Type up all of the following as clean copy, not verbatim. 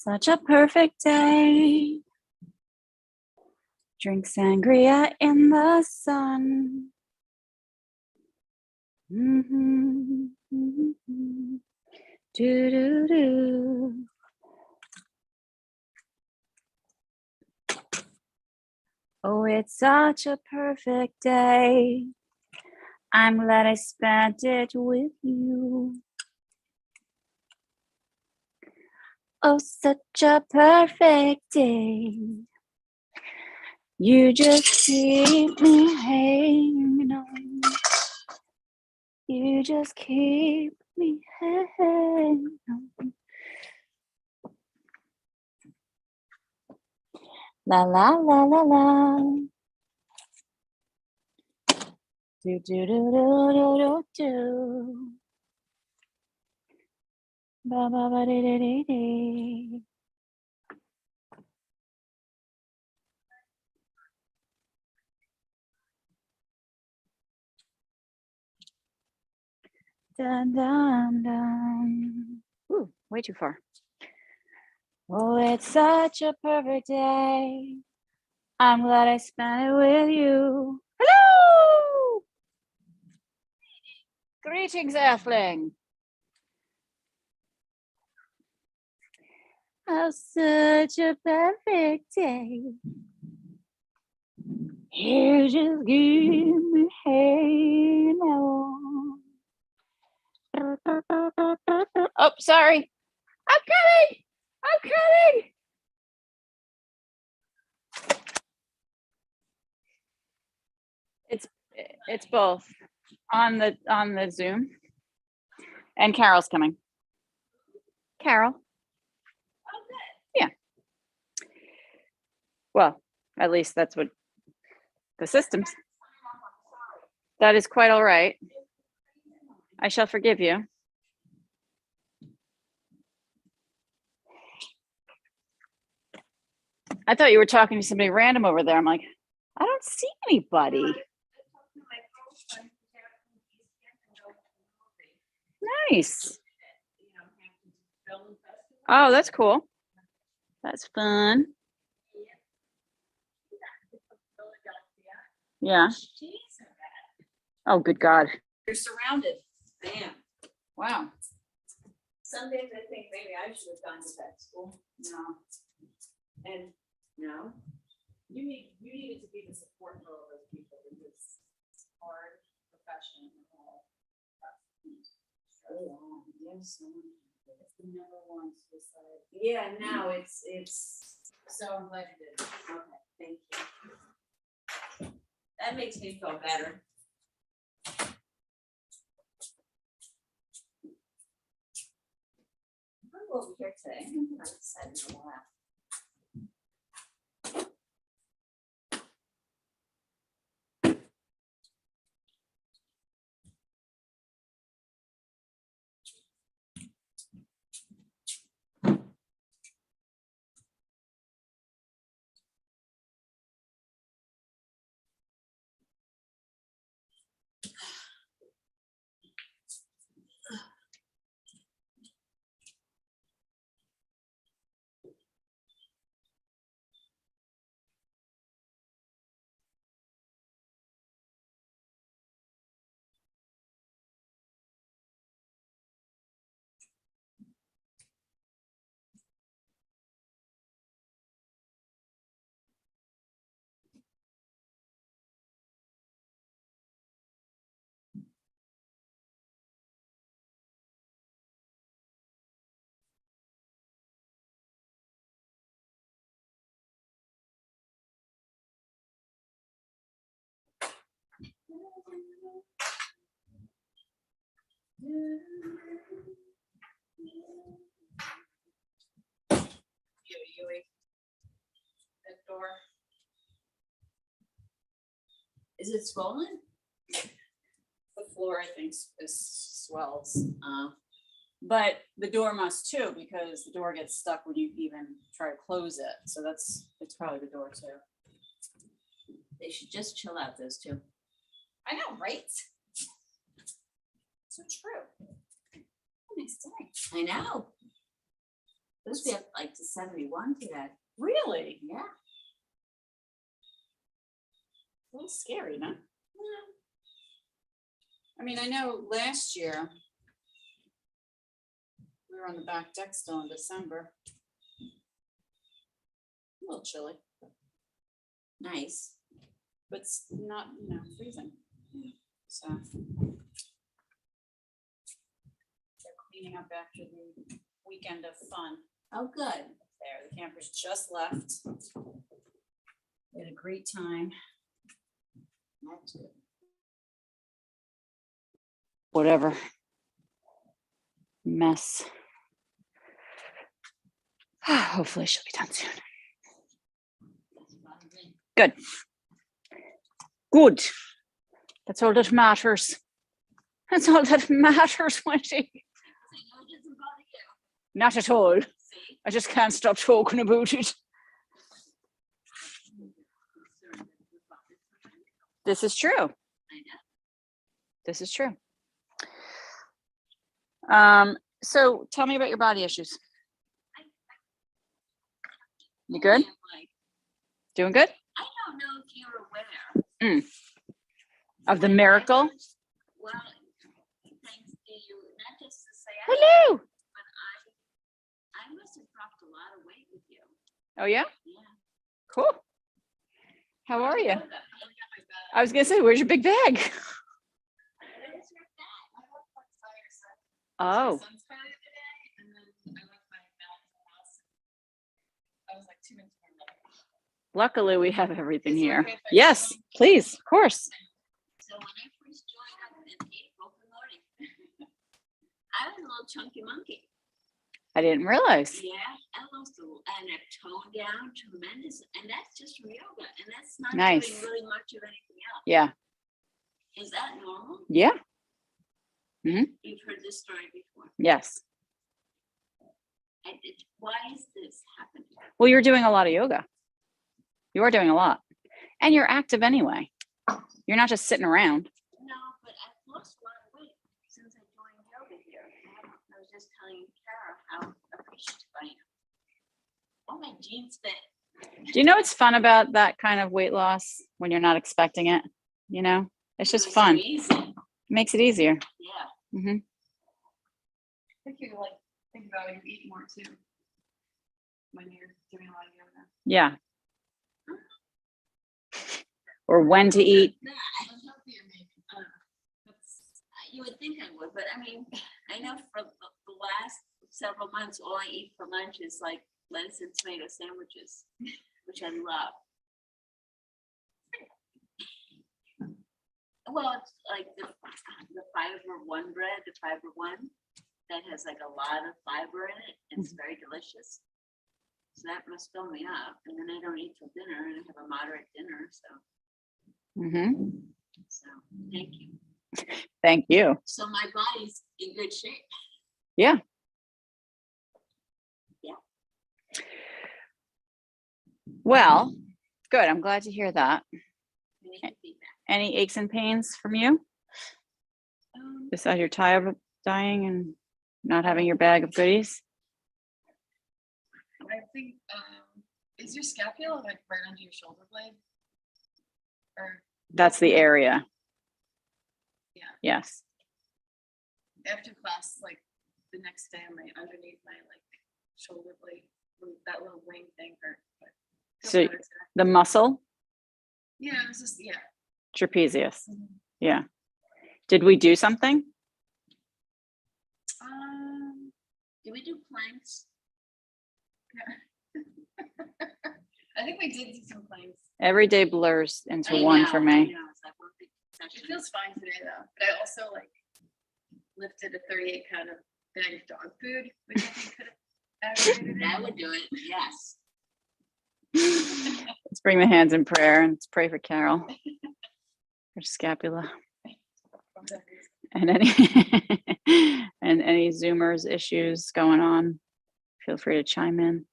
Such a perfect day. Drink sangria in the sun. Do-do-do. Oh, it's such a perfect day. I'm glad I spent it with you. Oh, such a perfect day. You just keep me hanging on. You just keep me hanging on. La la la la la. Do do do do do do do. Ba ba ba dee dee dee dee. Dun dun dun. Ooh, way too far. Oh, it's such a perfect day. I'm glad I spent it with you. Hello! Greetings, Earthling. Oh, such a perfect day. You just give me hanging on. Oh, sorry. I'm coming. I'm coming. It's both on the Zoom, and Carol's coming. Carol. Yeah. Well, at least that's what the systems. That is quite all right. I shall forgive you. I thought you were talking to somebody random over there. I'm like, I don't see anybody. Nice. Oh, that's cool. That's fun. Yeah. Oh, good God. You're surrounded. Man. Wow. Some days I think maybe I should have gone to that school. No. And no, you needed to be the support for all those people because it's hard profession and all. Yes, it's the number one suicide. Yeah, no, it's so I'm glad you did. Okay, thank you. That makes me feel better. I'm over here today. I'm excited to laugh. That door. Is it swollen? The floor, I think, swells. But the door must too, because the door gets stuck when you even try to close it. So it's probably the door too. They should just chill out, those two. I know, right? So true. Nice day. I know. Supposed to be up like to 71 today. Really? Yeah. A little scary, no? I mean, I know last year we were on the back deck still in December. A little chilly, Nice. but it's not, freezing. So. They're cleaning up after the weekend of fun Oh, good. there. The campers just left. We had a great time. That's good. Whatever. Mess. Hopefully she'll be done soon. That's about it. Good. Good. That's all that matters. That's all that matters, Wendy. I know it doesn't bother you. Not at all. See? I just can't stop talking about it. This is true. I know. This is true. So tell me about your body issues. You good? I'm like, Doing good? I don't know if you're aware. Of the miracle? Well, thanks to you, not just to say, Hello. but I must have dropped a lot of weight with you. Oh yeah? Yeah. Cool. How are you? I got my bag. I was gonna say, where's your big bag? Where's your bag? I left my tire set. Oh, My son's party today, and then I left my bag in the house. I was like 2 minutes from there. luckily we have everything Is it here. okay if I Yes, film? please, of course. So when I first joined up in April, good morning. I was a little chunky monkey. I didn't realize. Yeah, I lost a little, and I've toned down tremendous, and that's just from yoga, and that's not Nice. doing really much of anything else. Yeah. Is that normal? Yeah. You've heard this story before. Yes. Why is this happening? Well, you're doing a lot of yoga. You are doing a lot. And you're active anyway. You're not just sitting around. No, but I've lost a lot of weight since I joined yoga here. I was just telling Kara how appreciative I am. Oh, my jeans fit. Do you know what's fun about that kind of weight loss when you're not expecting it? You know, it's just It was so fun. easy. It makes it easier. Yeah. Hmm. I think you like think about when you eat more too. When you're doing a lot of yoga. Yeah. Or when to eat. Nah, Healthier maybe. you would think I would, but I mean, I know for the last several months, all I eat for lunch is like lettuce and tomato sandwiches, which I love. Well, it's like the Fiber One bread, the Fiber One, that has like a lot of fiber in it. And it's very delicious. So that must fill me up. And then I don't eat till dinner, and I have a moderate dinner. So thank you. Thank you. So my body's in good shape. Yeah. Yeah. Well, good. I'm glad to hear that. I need the feedback. Any aches and pains from you besides your tire dying and not having your bag of goodies? I think is your scapula like right under your shoulder blade? Or That's the area. Yeah. Yes. after class, like the next day, underneath my like shoulder blade, that little wing thing hurt. But feels So better today. the muscle, Yeah, it was just trapezius. Mhm. Yeah. Did we do something? Do we do planks? I think we did do some planks. Every day blurs into I one know, for I me. know, it's like one big It session. feels fine today though, but I also like lifted a 38-pound bag of dog food, which I think could have aggravated That it. would do it, yes. Let's bring the hands in prayer and let's pray for Carol. Her scapula. And any and any Zoomers issues going on, feel free to chime in.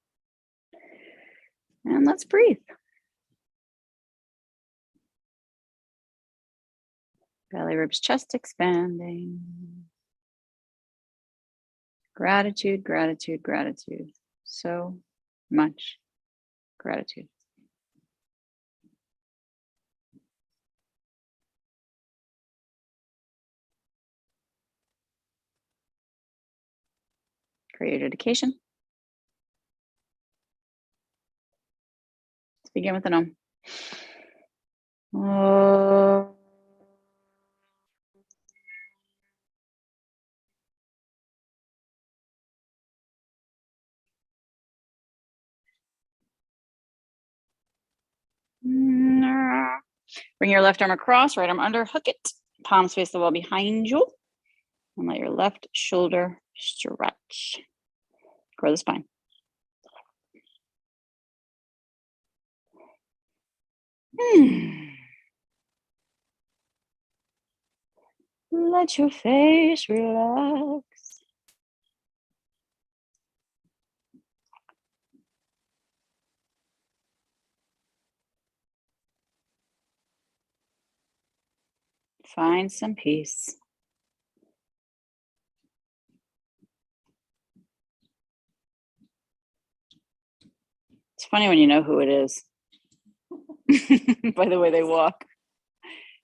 And let's breathe. Belly, ribs, chest expanding. Gratitude, gratitude, gratitude. so much gratitude. Create education. Let's begin with an om. Oh. Bring your left arm across, right arm under, hook it. Palms face the wall behind you. And let your left shoulder stretch. Grow the spine. Let your face relax. Find some peace. It's funny when you know who it is by the way they walk.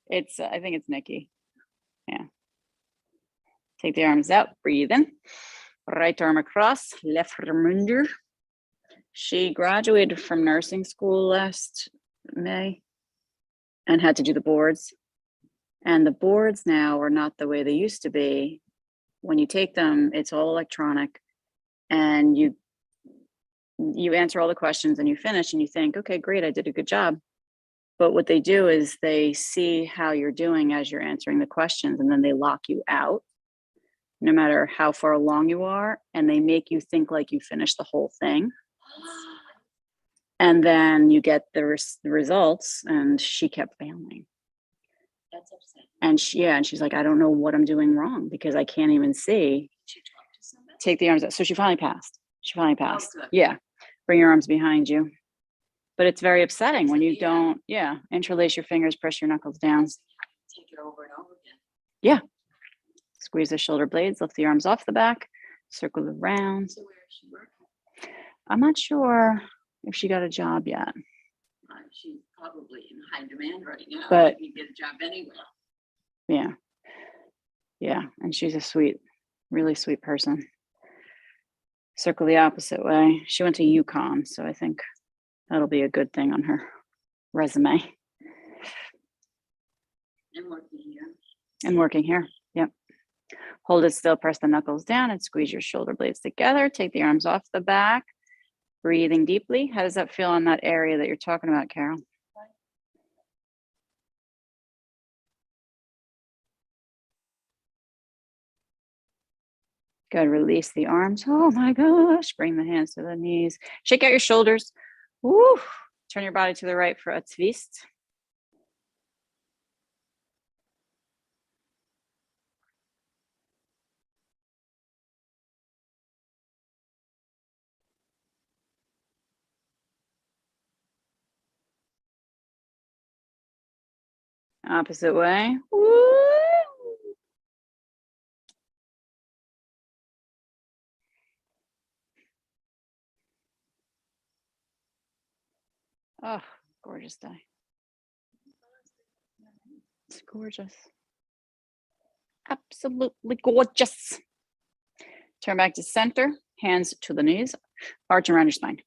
It's, I think it's Nikki. Yeah. Take the arms out, breathe in. Right arm across, left arm under. She graduated from nursing school last May and had to do the boards. And the boards now are not the way they used to be. When you take them, it's all electronic and you answer all the questions and you finish and you think, okay, great, I did a good job. But what they do is they see how you're doing as you're answering the questions, and then they lock you out no matter how far along you are, and they make you think like you finished the whole thing. And then you get the results, and she kept failing. That's upsetting. And she's like, I don't know what I'm doing wrong because I can't even see. Did you talk to somebody? Take the arms out. So she finally passed. good. Yeah. Bring your arms behind you. But it's very upsetting when you Yeah. don't, interlace your fingers, press your knuckles down. Take it over and over again. Yeah. Squeeze the shoulder blades, lift the arms off the back, circle around. So where is she working? I'm not sure if she got a job yet. She's probably in high demand right now. But- You can get a job anywhere. Yeah. Yeah. And she's a sweet, really sweet person. Circle the opposite way. She went to UConn, so I think that'll be a good thing on her resume. And working here. And working here. Yep. Hold it still, press the knuckles down and squeeze your shoulder blades together. Take the arms off the back. Breathing deeply. How does that feel on that area that you're talking about, Carol? Good. Release the arms. Oh my gosh. Bring the hands to the knees. Shake out your shoulders. Woo. Turn your body to the right for a twist. Opposite way. Woo. Oh, gorgeous day. It's gorgeous. Absolutely gorgeous. Turn back to center, hands to the knees, arch around your spine.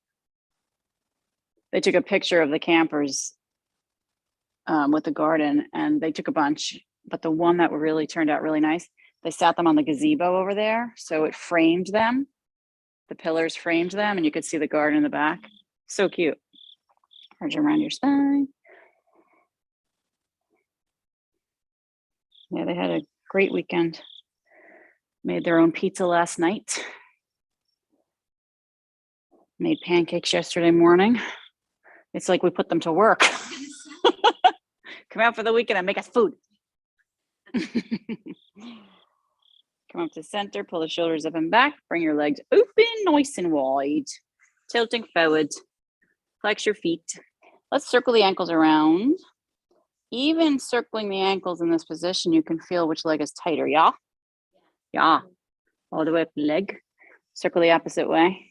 They took a picture of the campers with the garden, and they took a bunch, but the one that really turned out really nice, they sat them on the gazebo over there, so it framed them. The pillars framed them, and you could see the garden in the back. So cute. Arch around your spine. Yeah, they had a great weekend. Made their own pizza last night. Made pancakes yesterday morning. It's like we put them to work. Come out for the weekend and make us food. Come up to center, pull the shoulders up and back, bring your legs open, nice and wide, tilting forward, flex your feet. Let's circle the ankles around. Even circling the ankles in this position, you can feel which leg is tighter, yeah? Yeah, all the way up the leg. Circle the opposite way.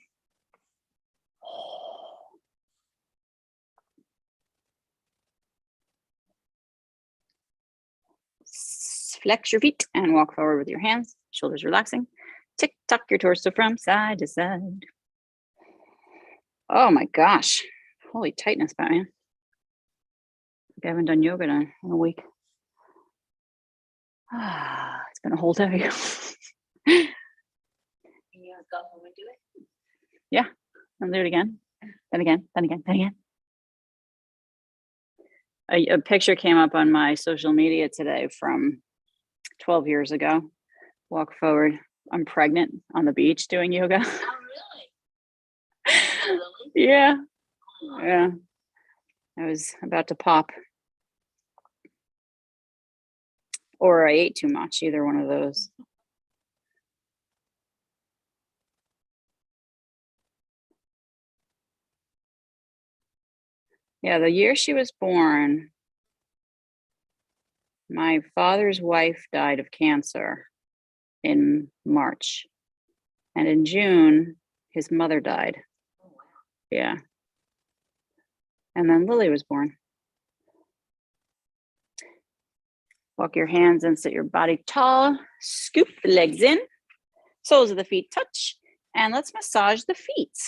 Flex your feet and walk forward with your hands, shoulders relaxing. Tick tock your torso from side to side. Oh my gosh. Holy tightness, Batman. I haven't done yoga in a week. It's been a whole day. Can you go home and do it? I'll do it again. Then again, then again, then again. A picture came up on my social media today from 12 years ago. Walk forward. I'm pregnant on the beach doing yoga. Oh, really? Really? Yeah. Aw. Yeah. I was about to pop. Or I ate too much, either one of those. Yeah, the year she was born, my father's wife died of cancer in March. And in June, his mother died. Oh, wow. Yeah. And then Lily was born. Walk your hands and sit your body tall. Scoop the legs in. Soles of the feet touch. And let's massage the feet.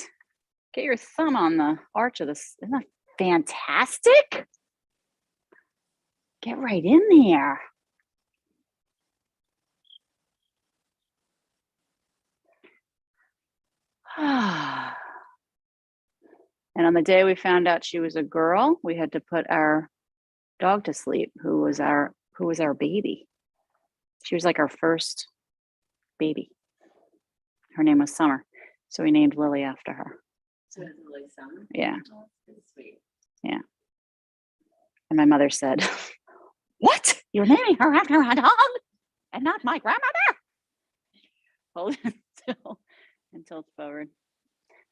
Get your thumb on the arch of this. Isn't that fantastic? Get right in there. And on the day we found out she was a girl, we had to put our dog to sleep, who was our baby. She was like our first baby. Her name was Summer, so we named Lily after her. So it's really summer. Yeah. Oh, that's sweet. And my mother said, "What? You're naming her after a dog and not my grandmother?" Hold it until forward.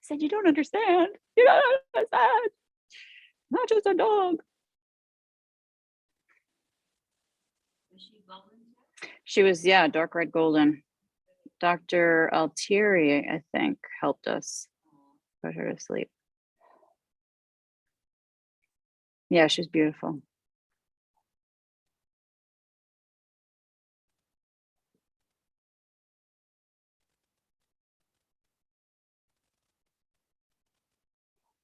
Said, "You don't understand. You don't understand. Not just a dog." Was she golden? She was, yeah, dark red golden. Dr. Altieri, I think, helped us put her to sleep. Yeah, she's beautiful.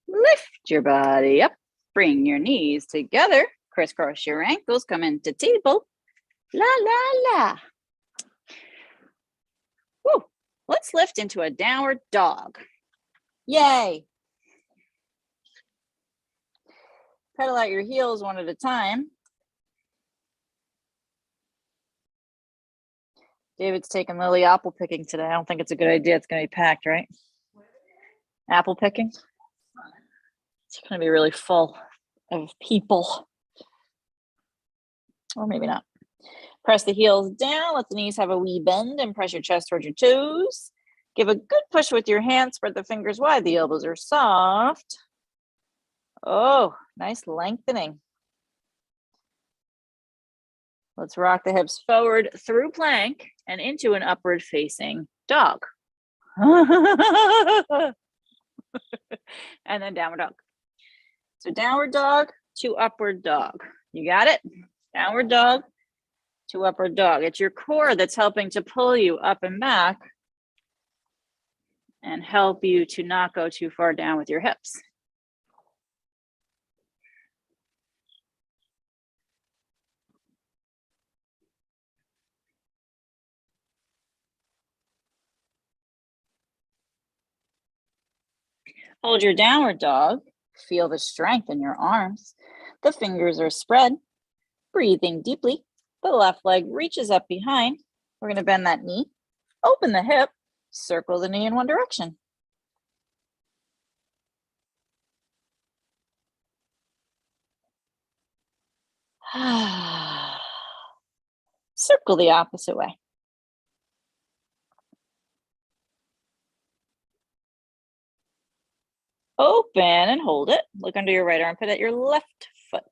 Lift your body up. Bring your knees together. Crisscross your ankles. Come into table. La, la, la. Woo. Let's lift into a downward dog. Yay. Pedal out your heels one at a time. David's taking Lily apple picking today. I don't think it's a good idea. It's going to be packed, right? Apple picking. It's going to be really full of people. Or maybe not. Press the heels down. Let the knees have a wee bend and press your chest towards your toes. Give a good push with your hands. Spread the fingers wide. The elbows are soft. Oh, nice lengthening. Let's rock the hips forward through plank and into an upward facing dog. And then downward dog. So downward dog to upward dog. You got it? Downward dog to upward dog. It's your core that's helping to pull you up and back and help you to not go too far down with your hips. Hold your downward dog. Feel the strength in your arms. The fingers are spread. Breathing deeply. The left leg reaches up behind. We're going to bend that knee. Open the hip. Circle the knee in one direction. Circle the opposite way. Open and hold it. Look under your right armpit at your left foot.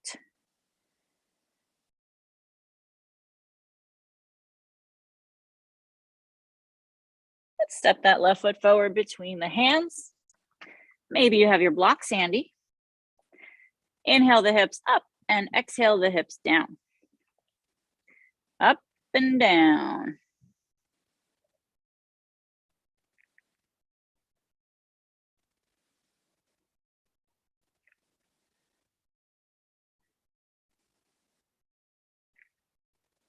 Let's step that left foot forward between the hands. Maybe you have your blocks handy. Inhale the hips up and exhale the hips down. Up and down.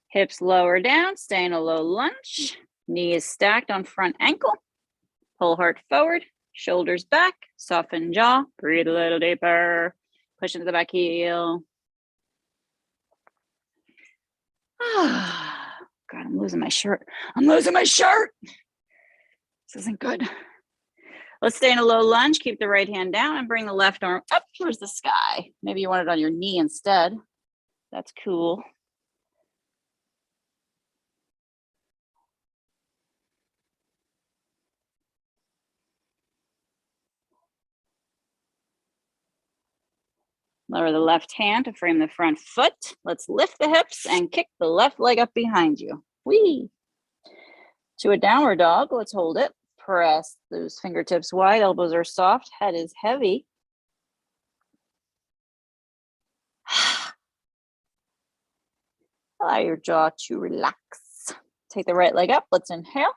Hips lower down, stay in a low lunge. Knee is stacked on front ankle. Pull heart forward, shoulders back, soften jaw, breathe a little deeper. Push into the back heel. God, I'm losing my shirt. I'm losing my shirt. This isn't good. Let's stay in a low lunge. Keep the right hand down and bring the left arm up towards the sky. Maybe you want it on your knee instead. That's cool. Lower the left hand to frame the front foot. Let's lift the hips and kick the left leg up behind you. Whee! To a downward dog, let's hold it. Press those fingertips wide, elbows are soft, head is heavy. Allow your jaw to relax. Take the right leg up, let's inhale.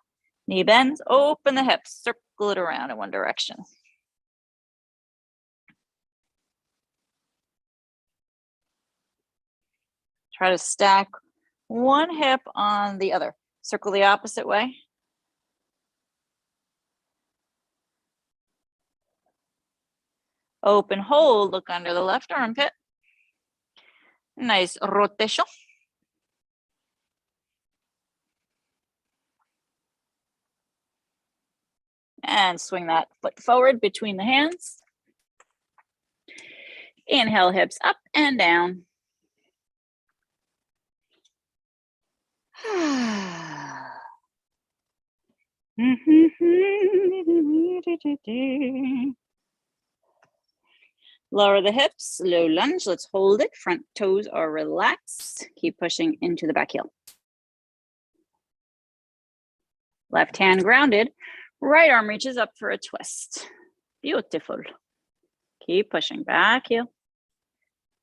Knee bends, open the hips, circle it around in one direction. Try to stack one hip on the other. Circle the opposite way. Open, hold, look under the left armpit. Nice rotation. And swing that foot forward between the hands. Inhale, hips up and down. Lower the hips, low lunge. Let's hold it. Front toes are relaxed. Keep pushing into the back heel. Left hand grounded. Right arm reaches up for a twist. Beautiful. Keep pushing back heel.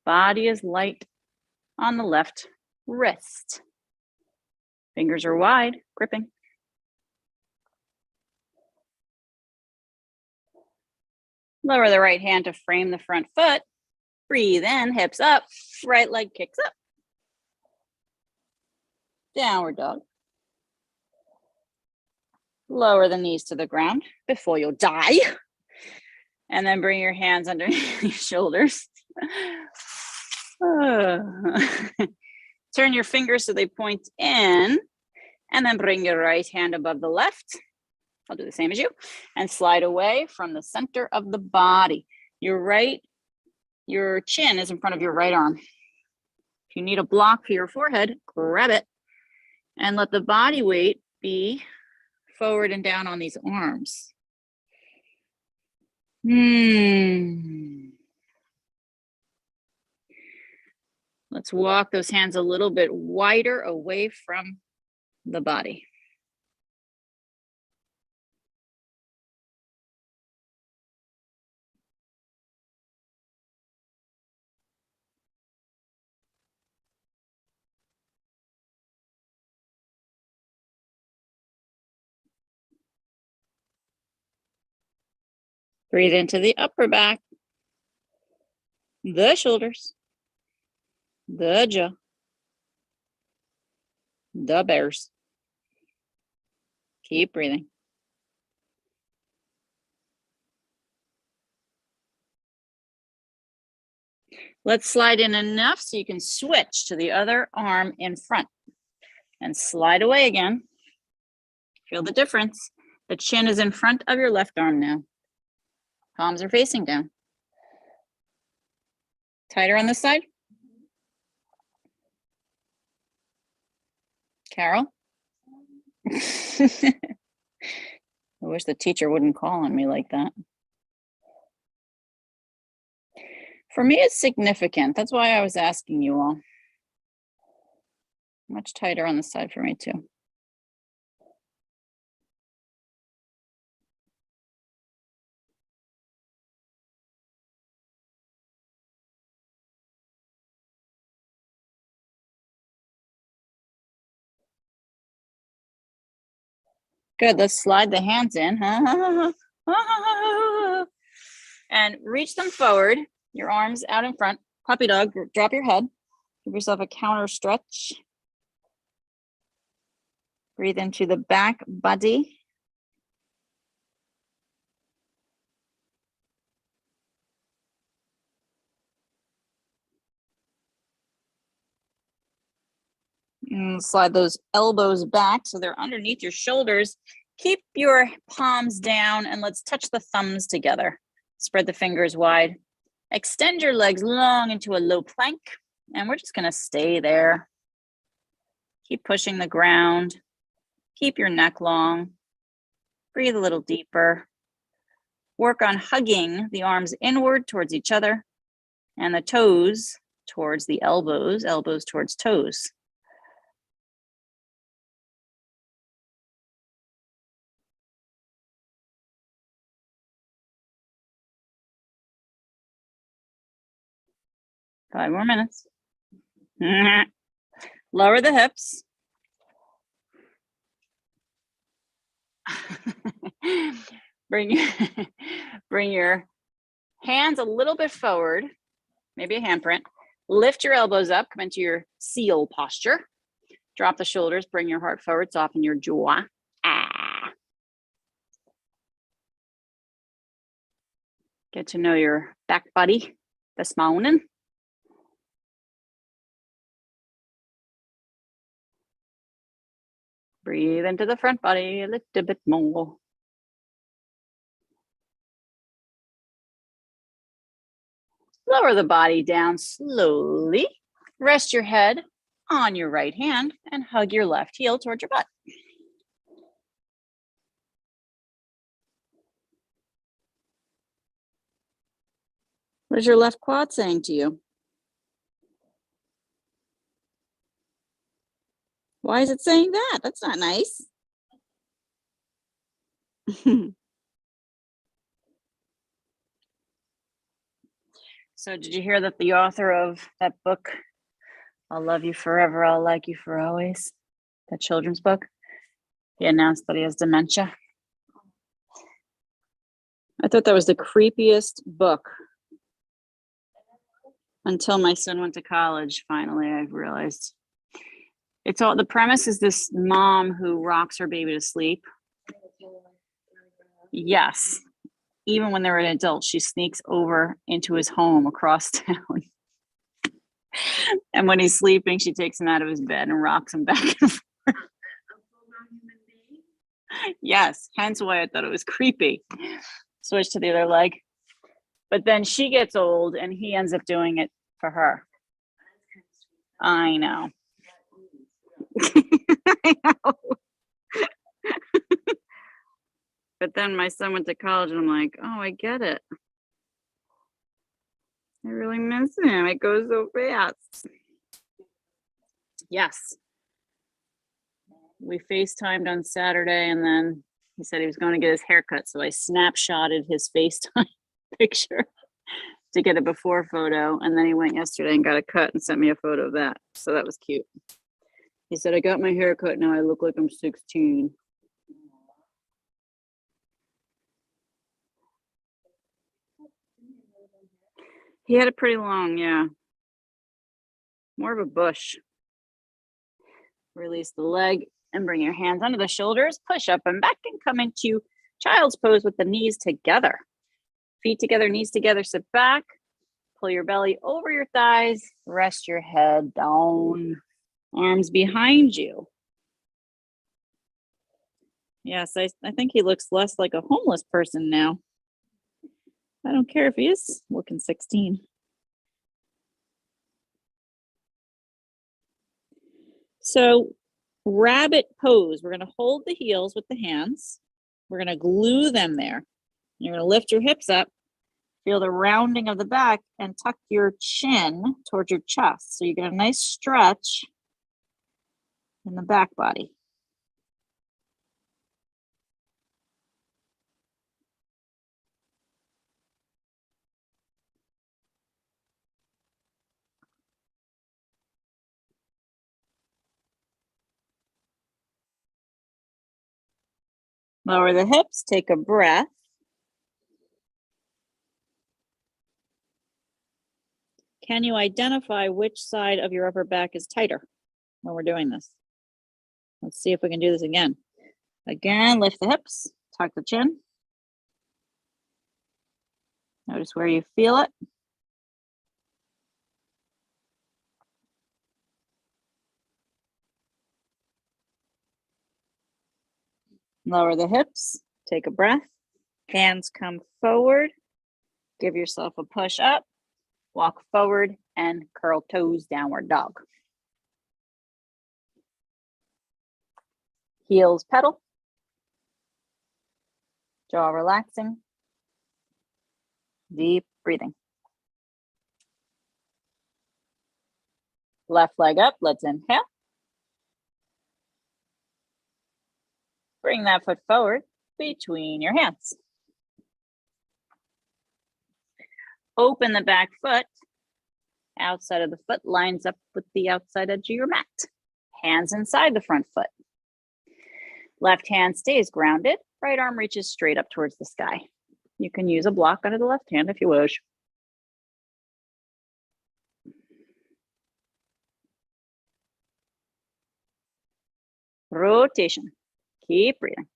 Body is light on the left wrist. Fingers are wide, gripping. Lower the right hand to frame the front foot. Breathe in, hips up, right leg kicks up. Downward dog. Lower the knees to the ground before you'll die. And then bring your hands underneath your shoulders. Turn your fingers so they point in. And then bring your right hand above the left. I'll do the same as you. And slide away from the center of the body. Your chin is in front of your right arm. If you need a block for your forehead, grab it. And let the body weight be forward and down on these arms. Let's walk those hands a little bit wider away from the body. Breathe into the upper back, the shoulders, the jaw, the bears. Keep breathing. Let's slide in enough so you can switch to the other arm in front and slide away again. Feel the difference. The chin is in front of your left arm now. Palms are facing down. Tighter on this side. Carol? I wish the teacher wouldn't call on me like that. For me, it's significant. That's why I was asking you all. Much tighter on the side for me too. Good. Let's slide the hands in. And reach them forward. Your arms out in front. Puppy dog, drop your head. Give yourself a counter stretch. Breathe into the back body. And slide those elbows back so they're underneath your shoulders. Keep your palms down and let's touch the thumbs together. Spread the fingers wide. Extend your legs long into a low plank, and we're just gonna stay there. Keep pushing the ground. Keep your neck long. Breathe a little deeper. Work on hugging the arms inward towards each other and the toes towards the elbows, elbows towards toes. Five more minutes. Lower the hips. bring your hands a little bit forward, maybe a handprint. Lift your elbows up, come into your seal posture. Drop the shoulders, bring your heart forward, soften your jaw. Get to know your back body this morning. Breathe into the front body a little bit more. Lower the body down slowly. Rest your head on your right hand and hug your left heel towards your butt. What is your left quad saying to you? Why is it saying that? That's not nice. So did you hear that the author of that book, I'll Love You Forever, I'll Like You For Always, that children's book, he announced that he has dementia? I thought that was the creepiest book until my son went to college. Finally, I realized it's all, the premise is this mom who rocks her baby to sleep. Yes. Even when they're an adult, she sneaks over into his home across town. And when he's sleeping, she takes him out of his bed and rocks him back and forth. Yes, hence why I thought it was creepy. Switch to the other leg. But then she gets old and he ends up doing it for her. I know. I know. But then my son went to college and I'm like, oh, I get it. I really miss him. It goes so fast. Yes. We FaceTimed on Saturday and then he said he was going to get his hair cut. So I snapshotted his FaceTime picture to get a before photo. And then he went yesterday and got a cut and sent me a photo of that. So that was cute. He said, I got my hair cut. Now I look like I'm 16. He had it pretty long, yeah. More of a bush. Release the leg and bring your hands under the shoulders. Push up and back and come into child's pose with the knees together. Feet together, knees together, sit back. Pull your belly over your thighs. Rest your head down. Arms behind you. Yes, I think he looks less like a homeless person now. I don't care if he is looking 16. So rabbit pose, we're going to hold the heels with the hands. We're going to glue them there. You're going to lift your hips up, feel the rounding of the back, and tuck your chin towards your chest. So you get a nice stretch in the back body. Lower the hips, take a breath. Can you identify which side of your upper back is tighter when we're doing this? Let's see if we can do this again. Again, lift the hips, tuck the chin. Notice where you feel it. Lower the hips, take a breath. Hands come forward. Give yourself a push up. Walk forward and curl toes, downward dog. Heels pedal. Jaw relaxing. Deep breathing. Left leg up, let's inhale. Bring that foot forward between your hands. Open the back foot. Outside of the foot lines up with the outside edge of your mat. Hands inside the front foot. Left hand stays grounded. Right arm reaches straight up towards the sky. You can use a block under the left hand if you wish. Rotation. Keep breathing.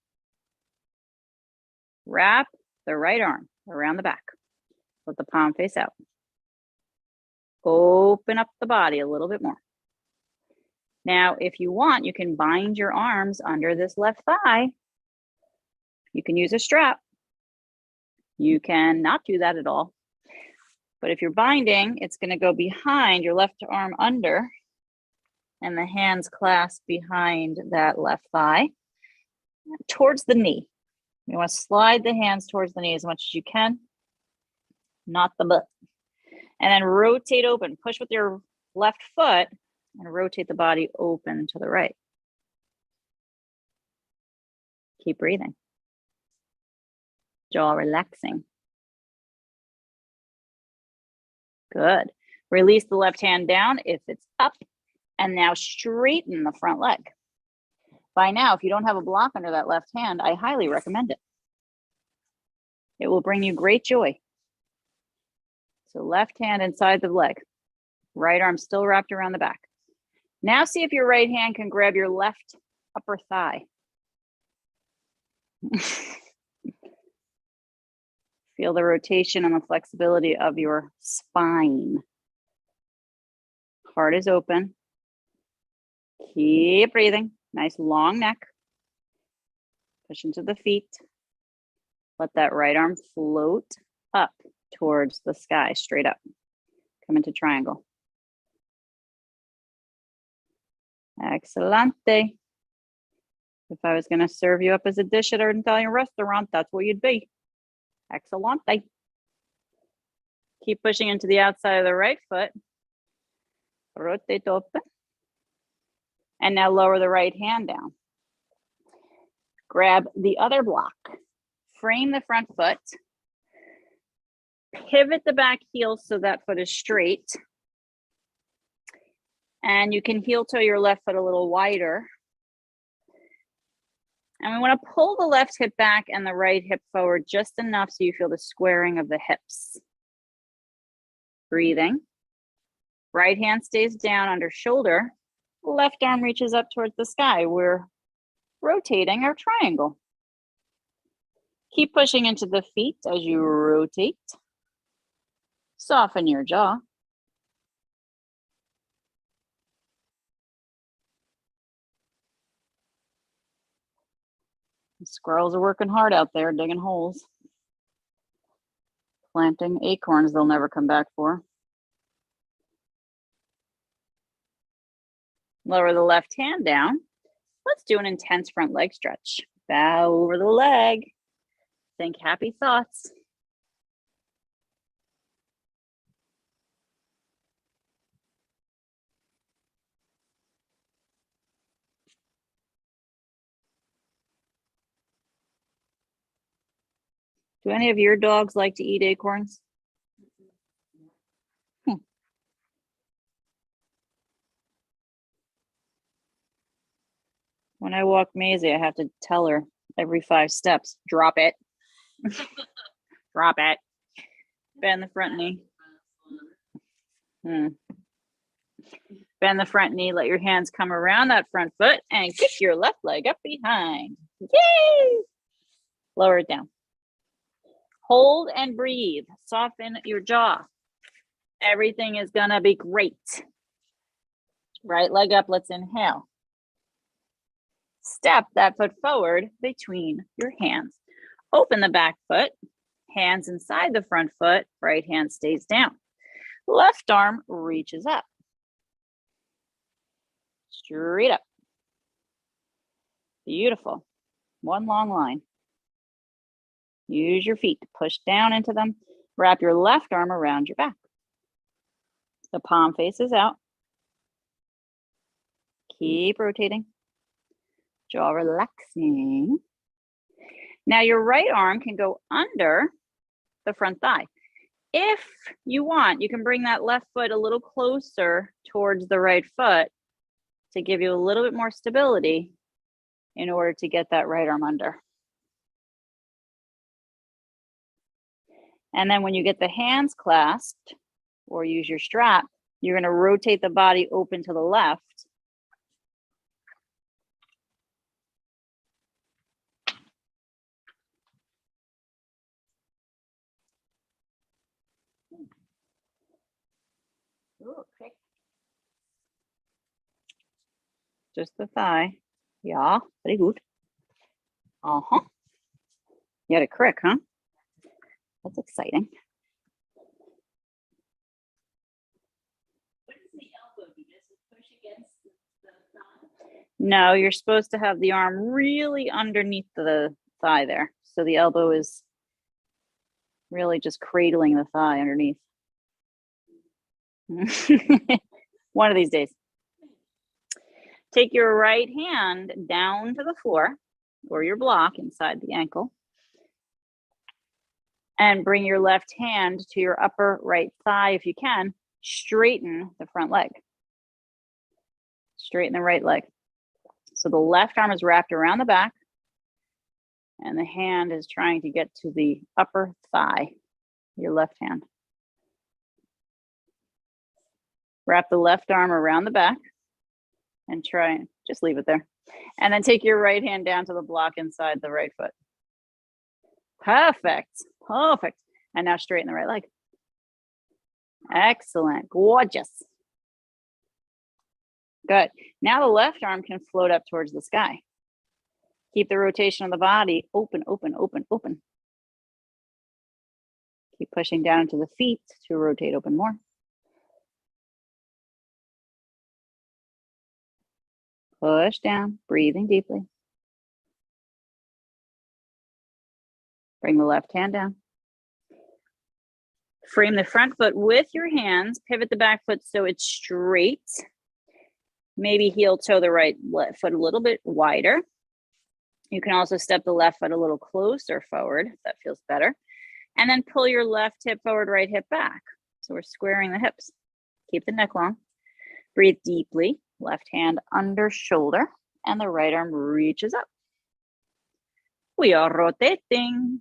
Wrap the right arm around the back. Let the palm face out. Open up the body a little bit more. Now, if you want, you can bind your arms under this left thigh. You can use a strap. You can not do that at all. But if you're binding, it's going to go behind your left arm under and the hands clasp behind that left thigh towards the knee. You want to slide the hands towards the knee as much as you can, not the butt. And then rotate open, push with your left foot and rotate the body open to the right. Keep breathing. Jaw relaxing. Good. Release the left hand down if it's up, and now straighten the front leg. By now, if you don't have a block under that left hand, I highly recommend it. It will bring you great joy. So left hand inside the leg, right arm still wrapped around the back. Now see if your right hand can grab your left upper thigh. Feel the rotation and the flexibility of your spine. Heart is open. Keep breathing. Nice long neck. Push into the feet. Let that right arm float up towards the sky, straight up. Come into triangle. Excelente. If I was going to serve you up as a dish at an Italian restaurant, that's what you'd be. Excelente. Keep pushing into the outside of the right foot. Rotate open. And now lower the right hand down. Grab the other block. Frame the front foot. Pivot the back heel so that foot is straight. And you can heel toe your left foot a little wider. And we want to pull the left hip back and the right hip forward just enough so you feel the squaring of the hips. Breathing. Right hand stays down under shoulder. Left arm reaches up towards the sky. We're rotating our triangle. Keep pushing into the feet as you rotate. Soften your jaw. The squirrels are working hard out there digging holes. Planting acorns they'll never come back for. Lower the left hand down. Let's do an intense front leg stretch. Bow over the leg. Think happy thoughts. Do any of your dogs like to eat acorns? When I walk Maisie, I have to tell her every 5 steps. Drop it. Drop it. Bend the front knee. Hmm. Bend the front knee. Let your hands come around that front foot and kick your left leg up behind. Yay! Lower it down. Hold and breathe. Soften your jaw. Everything is gonna be great. Right leg up. Let's inhale. Step that foot forward between your hands. Open the back foot. Hands inside the front foot. Right hand stays down. Left arm reaches up. Straight up. Beautiful. One long line. Use your feet to push down into them. Wrap your left arm around your back. The palm faces out. Keep rotating. Jaw relaxing. Now your right arm can go under the front thigh. If you want, you can bring that left foot a little closer towards the right foot to give you a little bit more stability in order to get that right arm under. And then when you get the hands clasped or use your strap, you're going to rotate the body open to the left. Ooh, quick. Just the thigh. Yeah, very good. Uh-huh. You had a crick, huh? That's exciting. What is the elbow? Do you just push against the thigh? No, you're supposed to have the arm really underneath the thigh there. So the elbow is really just cradling the thigh underneath. One of these days. Take your right hand down to the floor or your block inside the ankle and bring your left hand to your upper right thigh if you can. Straighten the front leg. Straighten the right leg. So the left arm is wrapped around the back and the hand is trying to get to the upper thigh, your left hand. Wrap the left arm around the back and try and just leave it there. And then take your right hand down to the block inside the right foot. Perfect. Perfect. And now straighten the right leg. Excellent. Gorgeous. Good. Now the left arm can float up towards the sky. Keep the rotation of the body open, open, open, open. Keep pushing down into the feet to rotate open more. Push down, breathing deeply. Bring the left hand down. Frame the front foot with your hands. Pivot the back foot so it's straight. Maybe heel toe the right foot a little bit wider. You can also step the left foot a little closer forward if that feels better. And then pull your left hip forward, right hip back. So we're squaring the hips. Keep the neck long. Breathe deeply. Left hand under shoulder and the right arm reaches up. We are rotating.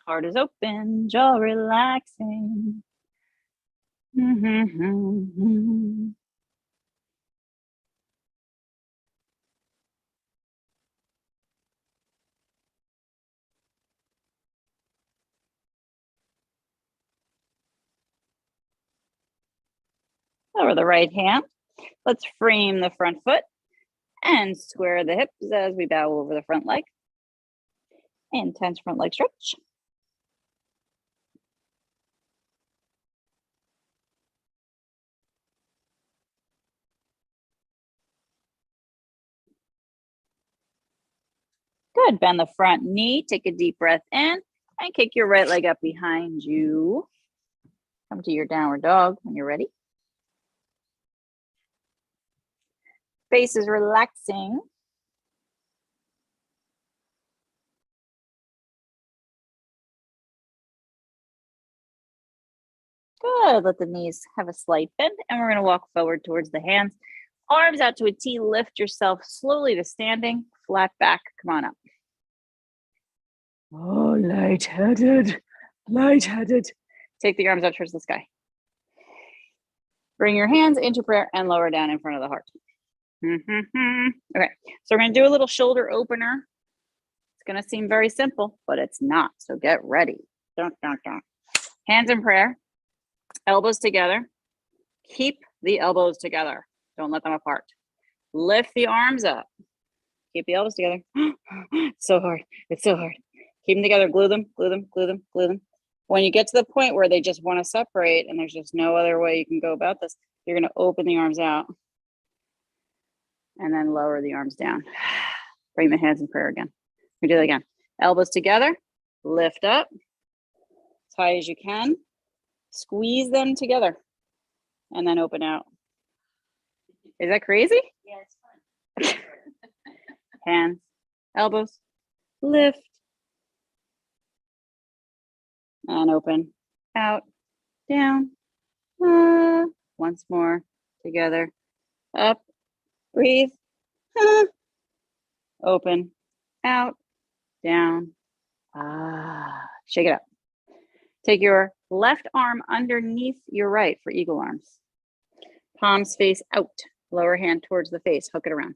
Heart is open, jaw relaxing. Over the right hand, let's frame the front foot and square the hips as we bow over the front leg. Intense front leg stretch. Good. Bend the front knee. Take a deep breath in and kick your right leg up behind you. Come to your downward dog when you're ready. Face is relaxing. Good. Let the knees have a slight bend and we're going to walk forward towards the hands. Arms out to a T, lift yourself slowly to standing, flat back, come on up. Oh, lightheaded, lightheaded. Take the arms out towards the sky. Bring your hands into prayer and lower down in front of the heart. Okay, so we're gonna do a little shoulder opener. It's gonna seem very simple, but it's not, so get ready. Dun, dun, dun. Hands in prayer, elbows together. Keep the elbows together. Don't let them apart. Lift the arms up. Keep the elbows together. It's so hard. It's so hard. Keep them together. Glue them, glue them, glue them, glue them. When you get to the point where they just want to separate and there's just no other way you can go about this, you're going to open the arms out and then lower the arms down. Bring the hands in prayer again. We do that again. Elbows together. Lift up. As high as you can. Squeeze them together and then open out. Is that crazy? Yeah, it's fun. Hands, elbows, lift, and open, out, down, once more, together, up, breathe, open, out, down, shake it up. Take your left arm underneath your right for eagle arms. Palms face out, lower hand towards the face, hook it around.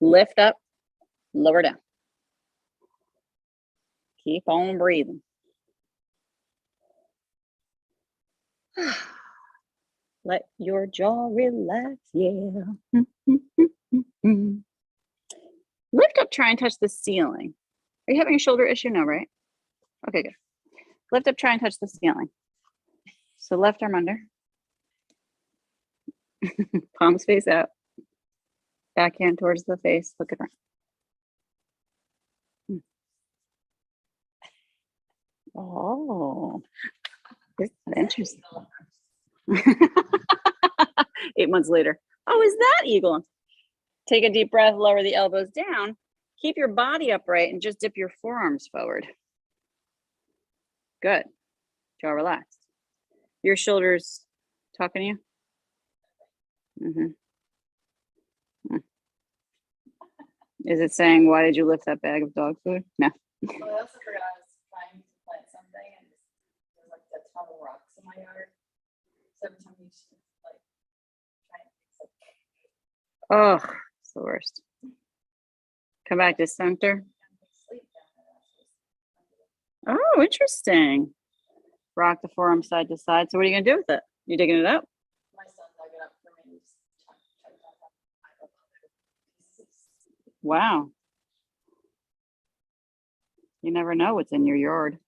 Lift up, lower down. Keep on breathing. Let your jaw relax, yeah. Lift up, try and touch the ceiling. Are you having a shoulder issue? No, right? Okay, good. Lift up, try and touch the ceiling. So left arm under. Palms face out. Back hand towards the face. Look at her. Oh, this is interesting. 8 months later. Oh, is that eagle? Take a deep breath, lower the elbows down. Keep your body upright and just dip your forearms forward. Good. Jaw relaxed. Your shoulders talking to you? Is it saying, why did you lift that bag of dog food? No. Well, I also forgot I was trying to plant something and there's like a ton of rocks in my yard. So every time you should like try and fix it. Oh, it's the worst. Come back to center. Sleep down there. Oh, interesting. Rock the forearm side to side. So what are you gonna do with it? You digging it up? My son dug it up for me. Just check that out. I don't know. Pieces. Wow. You never know what's in your yard.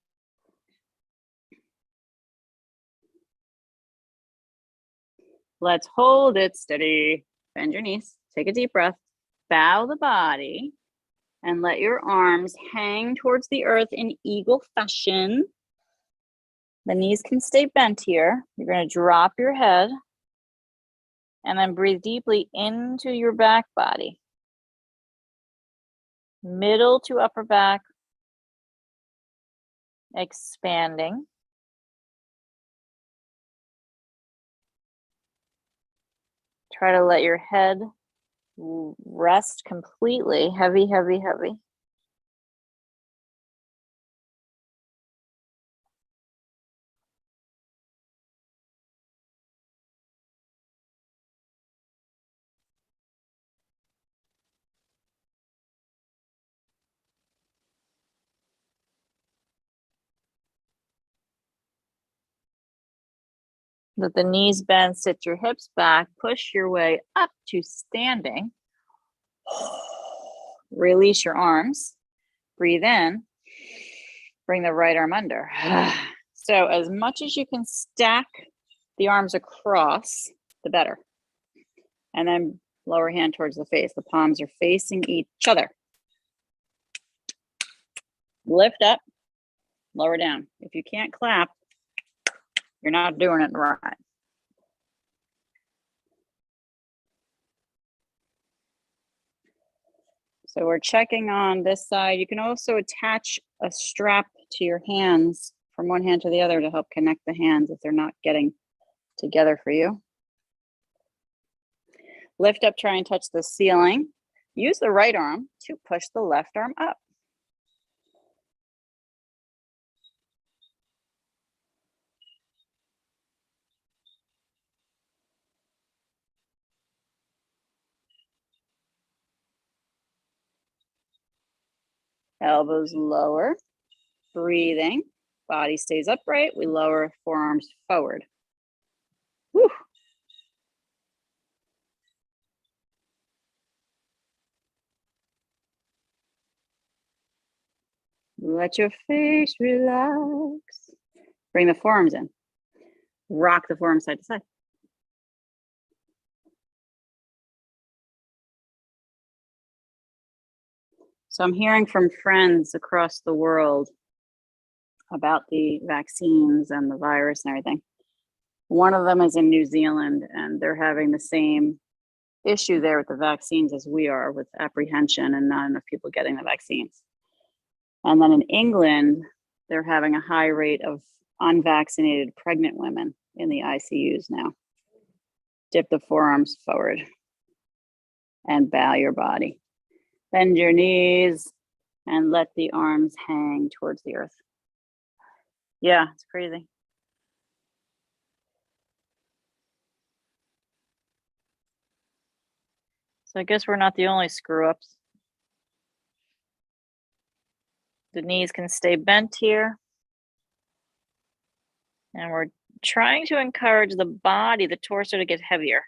Let's hold it steady. Bend your knees. Take a deep breath. Bow the body and let your arms hang towards the earth in eagle fashion. The knees can stay bent here. You're going to drop your head and then breathe deeply into your back body. Middle to upper back, expanding. Try to let your head rest completely. Heavy, heavy, heavy. Let the knees bend, sit your hips back, push your way up to standing. Release your arms. Breathe in. Bring the right arm under. So as much as you can stack the arms across, the better. And then lower hand towards the face. The palms are facing each other. Lift up, lower down. If you can't clap, you're not doing it right. So we're checking on this side. You can also attach a strap to your hands from one hand to the other to help connect the hands if they're not getting together for you. Lift up, try and touch the ceiling. Use the right arm to push the left arm up. Elbows lower, breathing, body stays upright. We lower forearms forward. Whew. Let your face relax. Bring the forearms in. Rock the forearms side to side. So I'm hearing from friends across the world about the vaccines and the virus and everything. One of them is in New Zealand, and they're having the same issue there with the vaccines as we are, with apprehension and not enough people getting the vaccines. And then in England, they're having a high rate of unvaccinated pregnant women in the ICUs now. Dip the forearms forward and bow your body. Bend your knees and let the arms hang towards the earth. Yeah, it's crazy. So I guess we're not the only screw ups. The knees can stay bent here. And we're trying to encourage the body, the torso, to get heavier.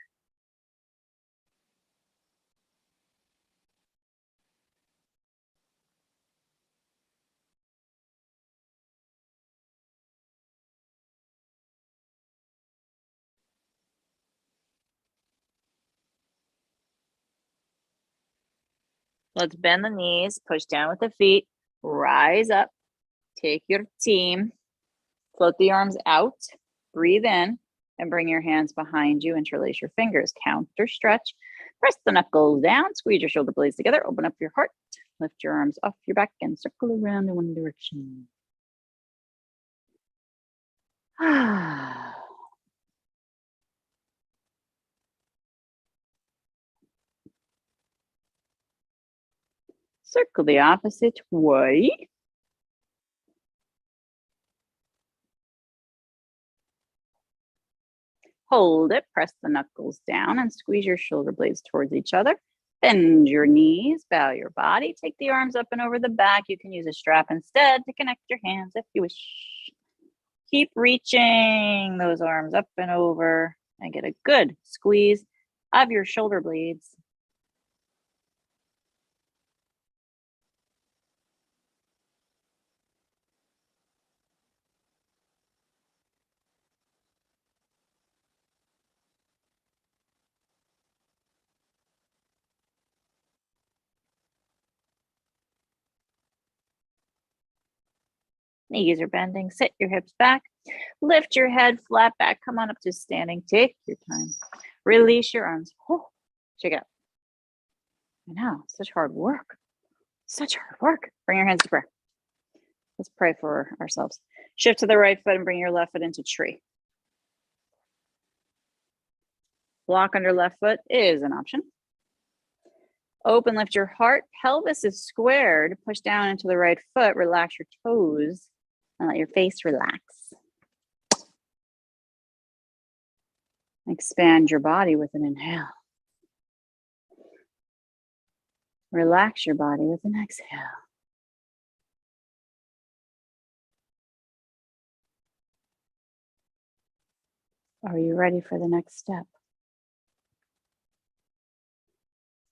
Let's bend the knees, push down with the feet, rise up, take your team, float the arms out, breathe in, and bring your hands behind you. Interlace your fingers, counter stretch, press the knuckles down, squeeze your shoulder blades together, open up your heart, lift your arms off your back and circle around in one direction. Circle the opposite way. Hold it, press the knuckles down and squeeze your shoulder blades towards each other. Bend your knees, bow your body, take the arms up and over the back. You can use a strap instead to connect your hands if you wish. Keep reaching those arms up and over and get a good squeeze of your shoulder blades. Knees are bending, sit your hips back, lift your head flat back, come on up to standing, take your time. Release your arms, check it out. I know, such hard work, such hard work. Bring your hands to prayer. Let's pray for ourselves. Shift to the right foot and bring your left foot into tree. Block under left foot is an option. Open, lift your heart. Pelvis is squared. Push down into the right foot. Relax your toes and let your face relax. Expand your body with an inhale. Relax your body with an exhale. Are you ready for the next step?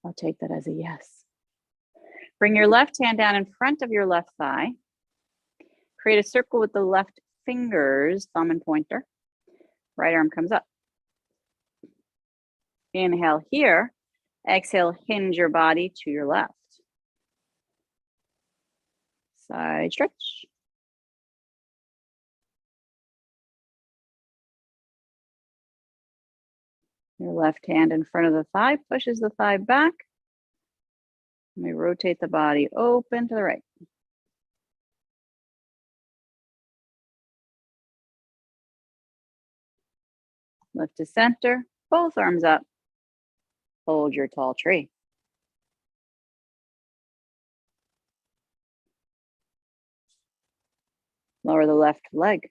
I'll take that as a yes. Bring your left hand down in front of your left thigh. Create a circle with the left fingers, thumb and pointer. Right arm comes up. Inhale here. Exhale, hinge your body to your left. Side stretch. Your left hand in front of the thigh pushes the thigh back. We rotate the body open to the right. Lift to center, both arms up. Hold your tall tree. Lower the left leg.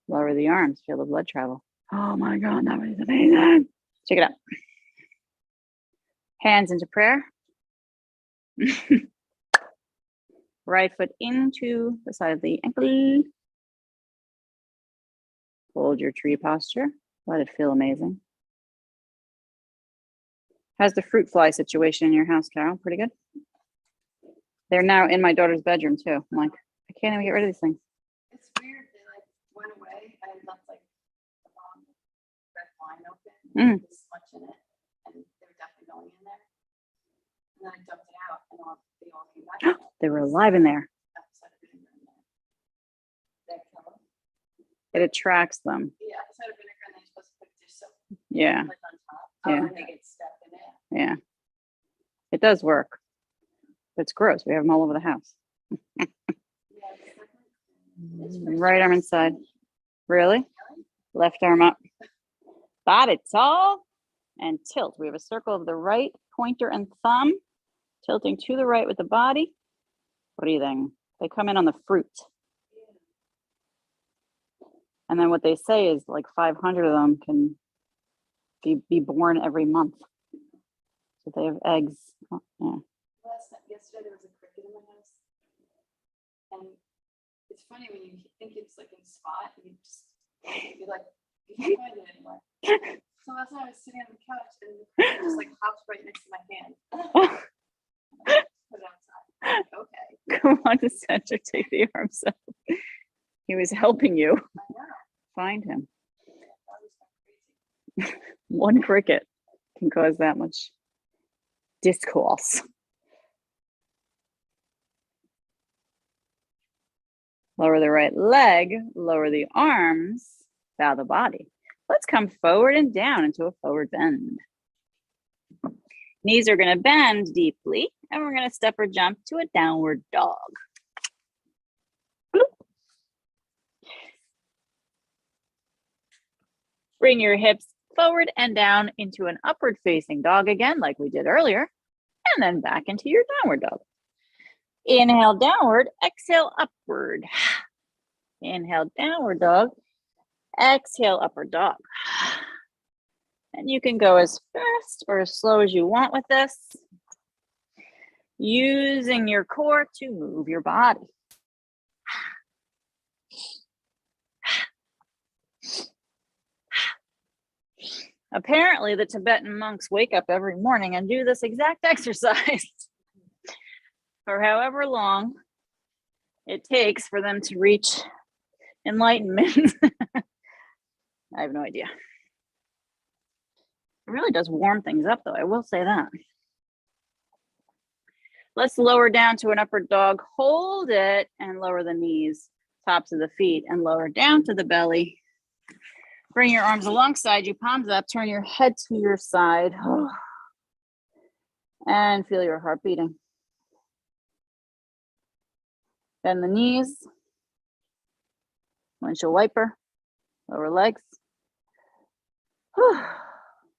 Lower the arms. Feel the blood travel. Oh my God, that was amazing. Check it out. Hands into prayer. Right foot into the side of the ankle. Hold your tree posture. Let it feel amazing. How's the fruit fly situation in your house, Carol? Pretty good? They're now in my daughter's bedroom too. I'm like, I can't even get rid of these things. It's weird, they like went away, I left like the bottom red wine open, Mm. this much in it, and they were definitely going in there. And then I dumped it out, and they all came back. They were alive in there. Episode of vinegar in there. That kill 'em? It attracts them. Yeah, episode of vinegar, and then you're supposed to put dish soap Yeah, like on top. Yeah. And they get stuck in it. yeah. It does work. It's gross. We have them all over the house. Yeah, it's like- Right arm inside. Really? Left arm up. Body tall and tilt. We have a circle of the right pointer and thumb, tilting to the right with the body. Breathing. They come in on the fruit. And then what they say is like 500 of them can be born every month. So they have eggs. Yeah. Yesterday there was a cricket in my house. And it's funny when you think it's like in a spot, and you're like, you can't find it anymore. So last night I was sitting on the couch and the cricket just like hops right next to my hand. Put it outside. Okay. Come on to center, take the arms up. He was helping you I know. find him. That was so crazy. One cricket can cause that much discourse. Lower the right leg, lower the arms, bow the body. Let's come forward and down into a forward bend. Knees are going to bend deeply, and we're going to step or jump to a downward dog. Bloop. Bring your hips forward and down into an upward facing dog again, like we did earlier, and then back into your downward dog. Inhale downward, exhale upward. Inhale downward dog, exhale upward dog. And you can go as fast or as slow as you want with this, using your core to move your body. Apparently, the Tibetan monks wake up every morning and do this exact exercise for however long it takes for them to reach enlightenment. I have no idea. It really does warm things up, though. I will say that. Let's lower down to an upward dog. Hold it and lower the knees, tops of the feet, and lower down to the belly. Bring your arms alongside you, palms up, turn your head to your side. And feel your heart beating. Bend the knees. Windshield wiper. Lower legs.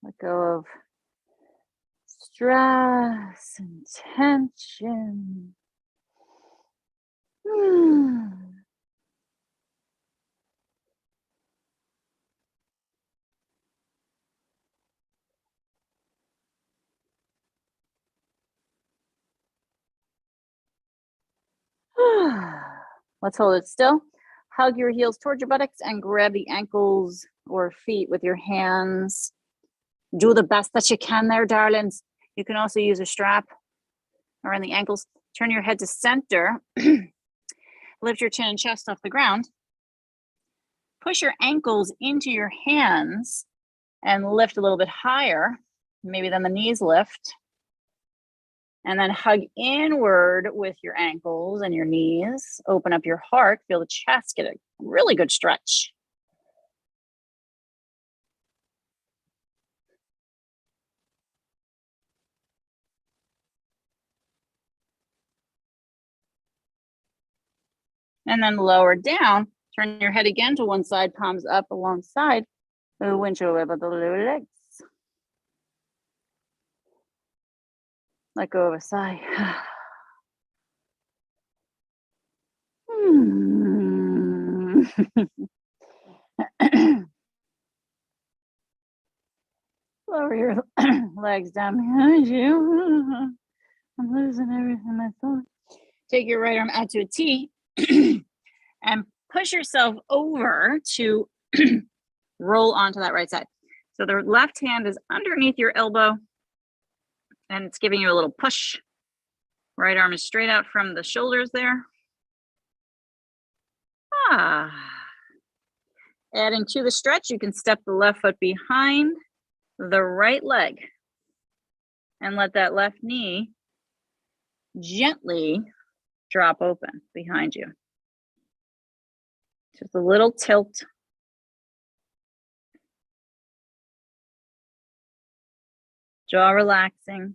Let go of stress and tension. Let's hold it still. Hug your heels towards your buttocks and grab the ankles or feet with your hands. Do the best that you can there, darlings. You can also use a strap around the ankles. Turn your head to center. Lift your chin and chest off the ground. Push your ankles into your hands and lift a little bit higher. Maybe then the knees lift. And then hug inward with your ankles and your knees. Open up your heart. Feel the chest get a really good stretch. And then lower down. Turn your head again to one side, palms up alongside the windshield wiper the legs. Let go of a sigh. Hmm. Lower your legs down behind you. I'm losing everything I thought. Take your right arm out to a T and push yourself over to roll onto that right side. So the left hand is underneath your elbow and it's giving you a little push. Right arm is straight out from the shoulders there. Adding to the stretch, you can step the left foot behind the right leg and let that left knee gently drop open behind you. Just a little tilt. Jaw relaxing.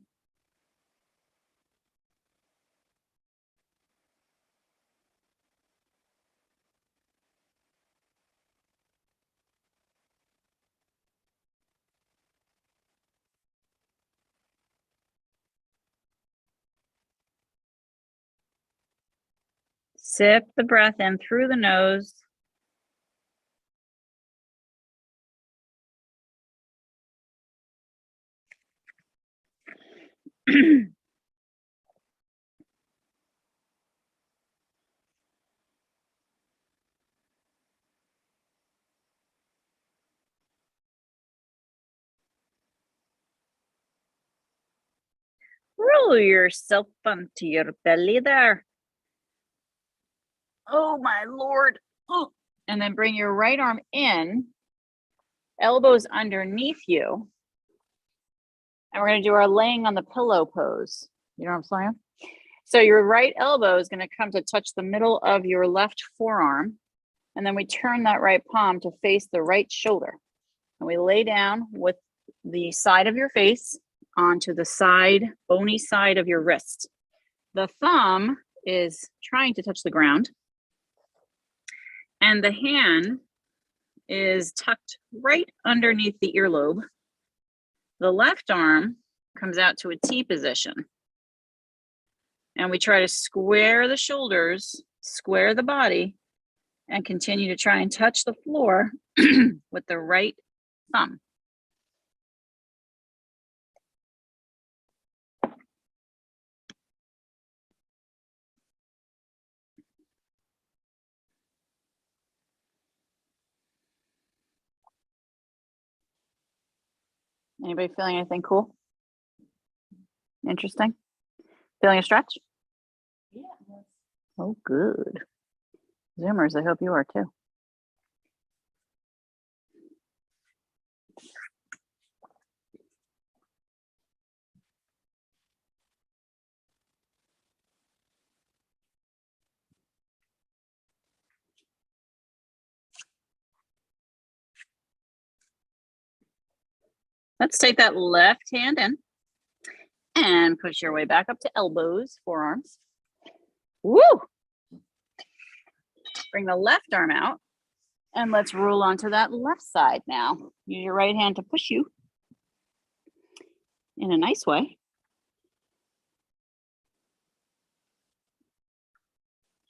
Sip the breath in through the nose. Roll yourself onto your belly there. Oh my Lord. Oh. And then bring your right arm in, elbows underneath you. And we're going to do our laying on the pillow pose. You know what I'm saying? So your right elbow is going to come to touch the middle of your left forearm. And then we turn that right palm to face the right shoulder. And we lay down with the side of your face onto the side, bony side of your wrist. The thumb is trying to touch the ground. And the hand is tucked right underneath the earlobe. The left arm comes out to a T position. And we try to square the shoulders, square the body, and continue to try and touch the floor with the right thumb. Anybody feeling anything cool? Interesting? Feeling a stretch? Yeah. Oh, good. Zoomers, I hope you are too. Let's take that left hand in and push your way back up to elbows, forearms. Woo! Bring the left arm out and let's roll onto that left side now. Use your right hand to push you in a nice way.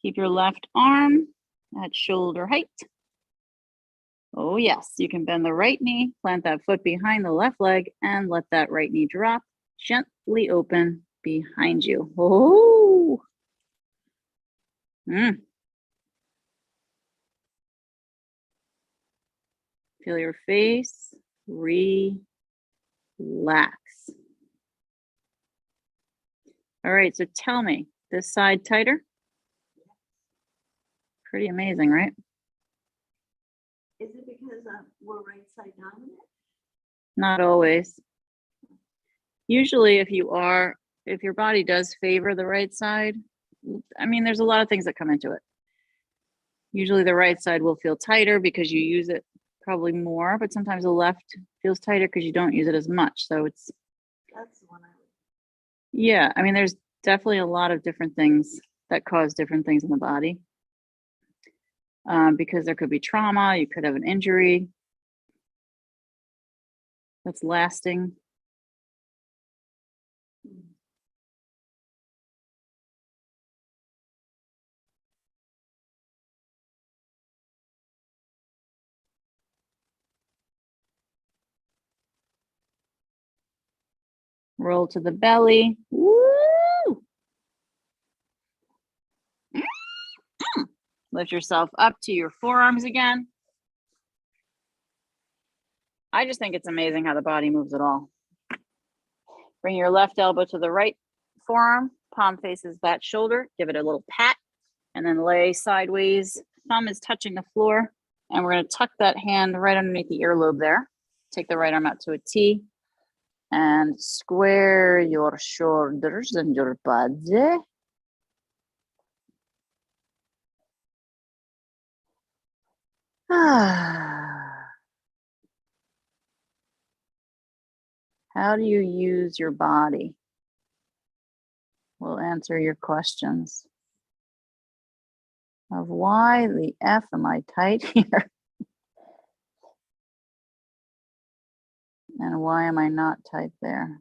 Keep your left arm at shoulder height. Oh yes, you can bend the right knee, plant that foot behind the left leg, and let that right knee drop gently open behind you. Oh. Feel your face relax. All right, so tell me, this side tighter? Pretty amazing, right? Is it because we're right side dominant? Not always. Usually if your body does favor the right side, I mean, there's a lot of things that come into it. Usually the right side will feel tighter because you use it probably more, but sometimes the left feels tighter because you don't use it as much. So it's, That's the one I would. yeah, I mean, there's definitely a lot of different things that cause different things in the body. Because there could be trauma, you could have an injury that's lasting. Roll to the belly. Woo! Lift yourself up to your forearms again. I just think it's amazing how the body moves at all. Bring your left elbow to the right forearm, palm faces that shoulder, give it a little pat, and then lay sideways. Thumb is touching the floor, and we're going to tuck that hand right underneath the earlobe there. Take the right arm out to a T, and square your shoulders and your body. How do you use your body? We'll answer your questions of why the F am I tight here? And why am I not tight there?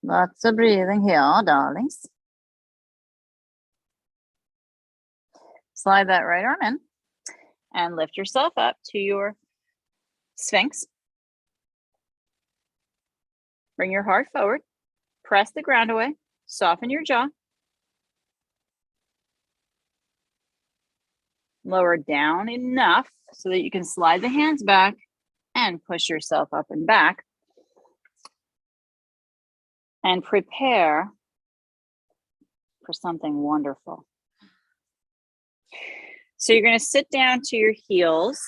Lots of breathing here, darlings. Slide that right arm in and lift yourself up to your Sphinx. Bring your heart forward, press the ground away, soften your jaw. Lower down enough so that you can slide the hands back and push yourself up and back. And prepare for something wonderful. So you're going to sit down to your heels.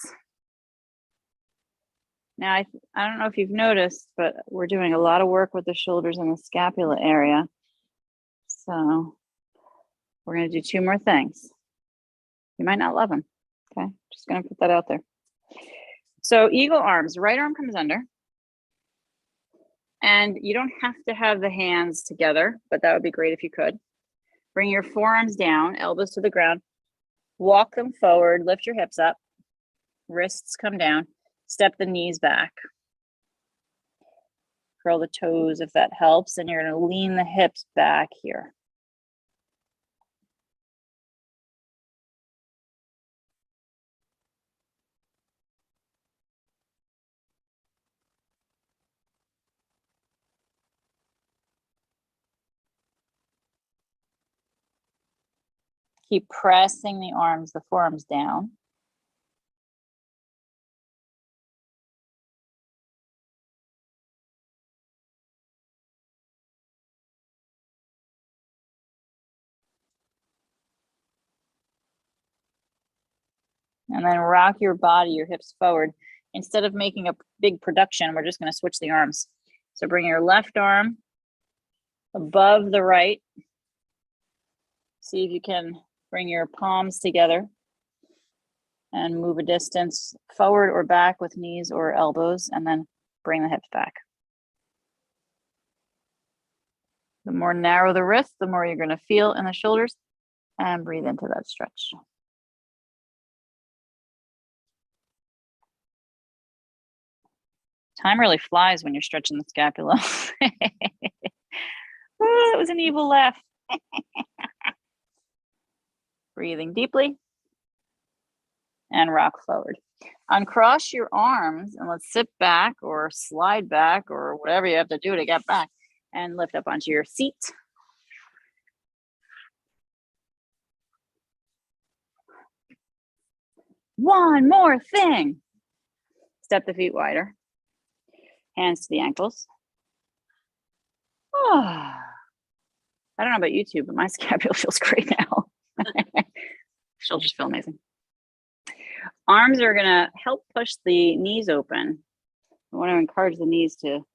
Now, I don't know if you've noticed, but we're doing a lot of work with the shoulders and the scapula area. So we're going to do 2 more things. You might not love them. Okay, just going to put that out there. So eagle arms, right arm comes under. And you don't have to have the hands together, but that would be great if you could. Bring your forearms down, elbows to the ground. Walk them forward, lift your hips up. Wrists come down. Step the knees back. Curl the toes if that helps. And you're going to lean the hips back here. Keep pressing the arms, the forearms down. And then rock your body, your hips forward. Instead of making a big production, we're just going to switch the arms. So bring your left arm above the right. See if you can bring your palms together and move a distance forward or back with knees or elbows, and then bring the hips back. The more narrow the wrist, the more you're going to feel in the shoulders, and breathe into that stretch. Time really flies when you're stretching the scapula. Oh, that was an evil laugh. Breathing deeply and rock forward. Uncross your arms and let's sit back or slide back or whatever you have to do to get back and lift up onto your seat. One more thing. Step the feet wider. Hands to the ankles. Oh, I don't know about you two, but my scapula feels great now. Shoulders feel amazing. Arms are going to help push the knees open. I want to encourage the knees to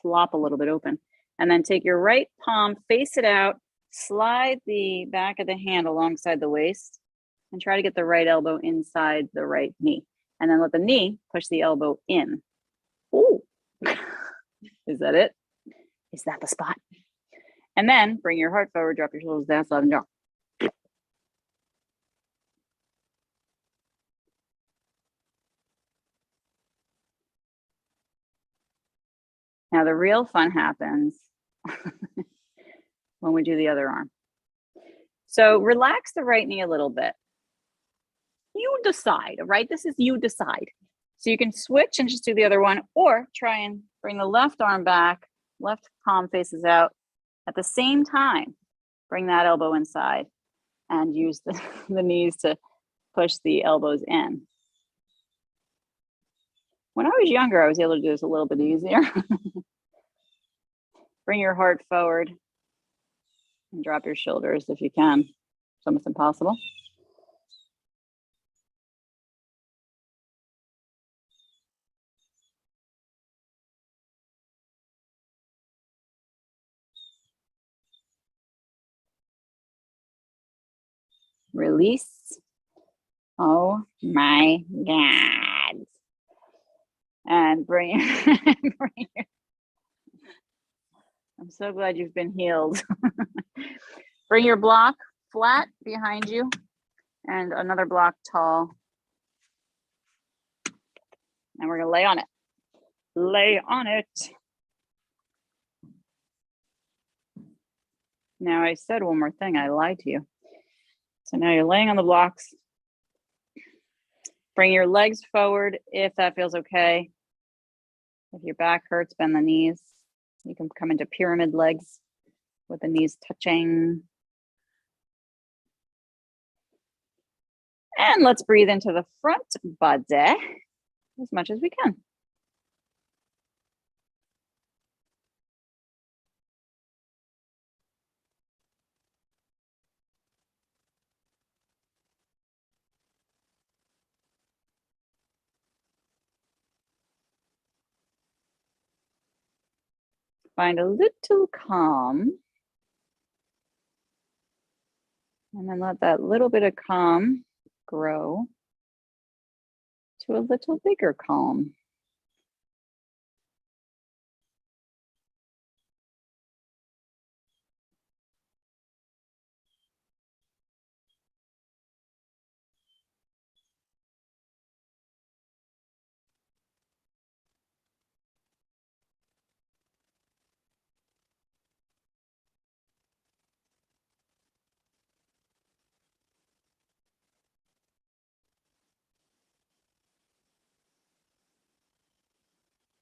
flop a little bit open. And then take your right palm, face it out, slide the back of the hand alongside the waist, and try to get the right elbow inside the right knee. And then let the knee push the elbow in. Ooh. Is that it? Is that the spot? And then bring your heart forward, drop your shoulders down, slide and jaw. Now the real fun happens when we do the other arm. So relax the right knee a little bit. You decide, right? This is you decide. So you can switch and just do the other one, or try and bring the left arm back, left palm faces out. At the same time, bring that elbow inside and use the knees to push the elbows in. When I was younger, I was able to do this a little bit easier. Bring your heart forward and drop your shoulders if you can. It's almost impossible. Release. Oh my God. And bring, I'm so glad you've been healed. Bring your block flat behind you and another block tall. And we're gonna lay on it. Lay on it. Now I said one more thing, I lied to you. So now you're laying on the blocks. Bring your legs forward if that feels okay. If your back hurts, bend the knees. You can come into pyramid legs with the knees touching. And let's breathe into the front body as much as we can. Find a little calm. And then let that little bit of calm grow to a little bigger calm.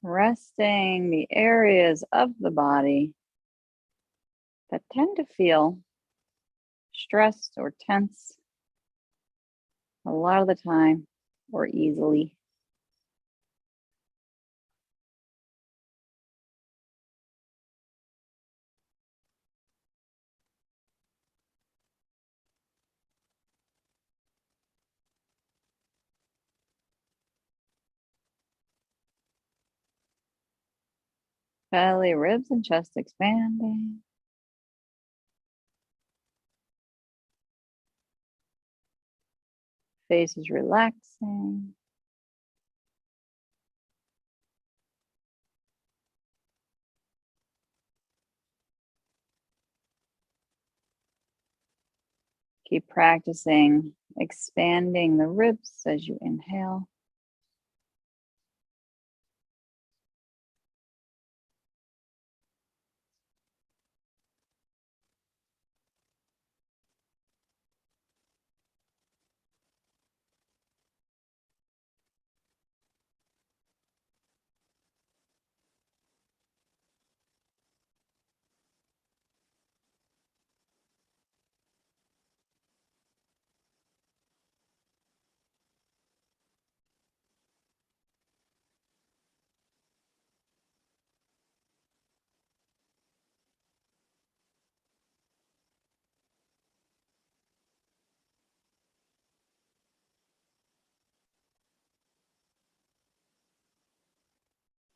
Resting the areas of the body that tend to feel stressed or tense a lot of the time or easily. Belly, ribs, and chest expanding. Face is relaxing. Keep practicing expanding the ribs as you inhale.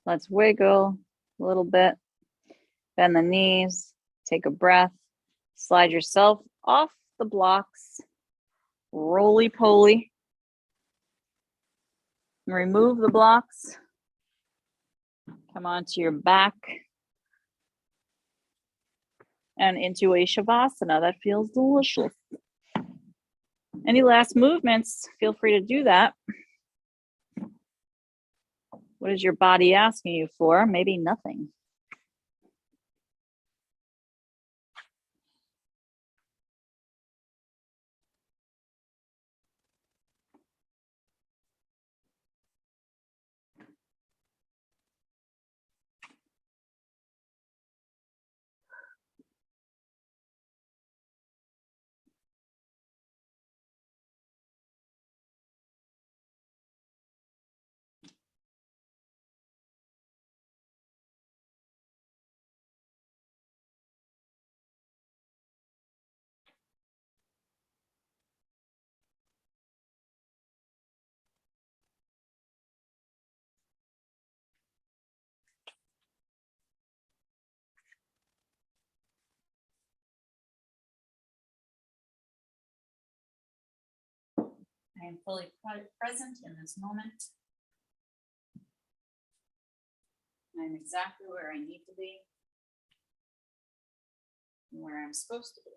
Let's wiggle a little bit. Bend the knees, take a breath, slide yourself off the blocks, roly-poly. Remove the blocks. Come onto your back and into a Shavasana. That feels delicious. Any last movements, feel free to do that. What is your body asking you for? Maybe nothing. am fully present in this moment. I'm exactly where I need to be. And where I'm supposed to be.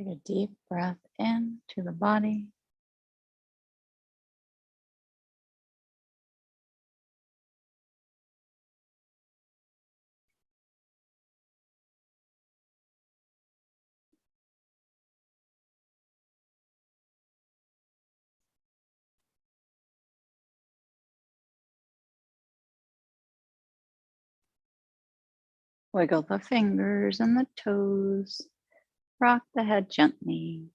Take a deep breath in to the body. Wiggle the fingers and the toes. Rock the head gently.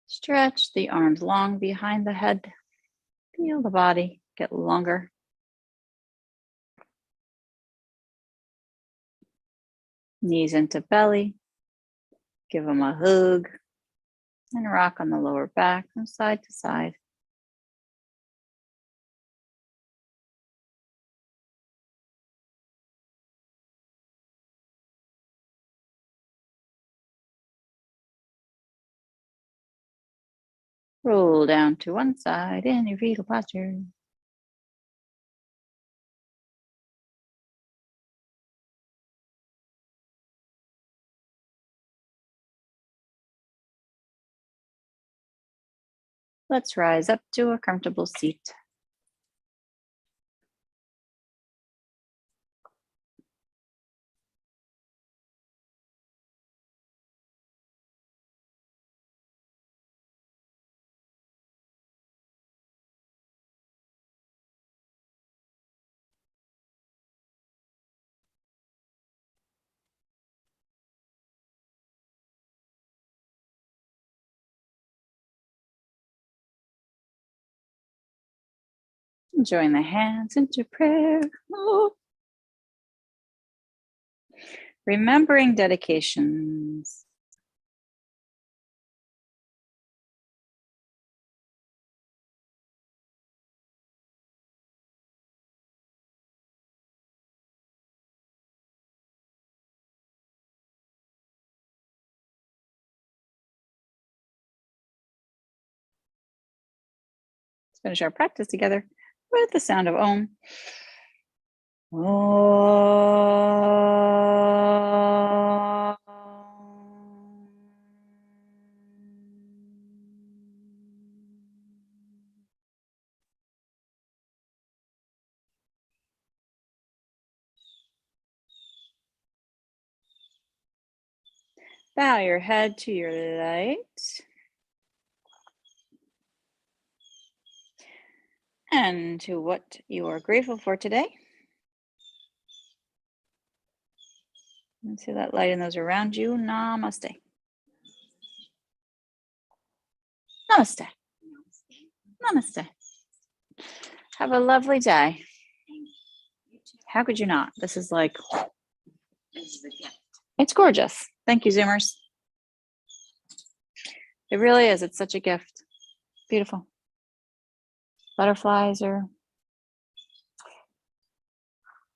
Stretch the arms long behind the head. Feel the body get longer. Knees into belly. Give them a hug. And rock on the lower back from side to side. Roll down to one side in your fetal posture. Let's rise up to a comfortable seat. Join the hands into prayer. Oh. Remembering dedications. Let's finish our practice together with the sound of Om. Bow your head to your light. And to what you are grateful for today. And see that light in those around you. Namaste. Namaste. Namaste. Have a lovely day. How could you not? This is like, This is a gift. it's gorgeous. Thank you, Zoomers. It really is. It's such a gift. Beautiful. Butterflies are,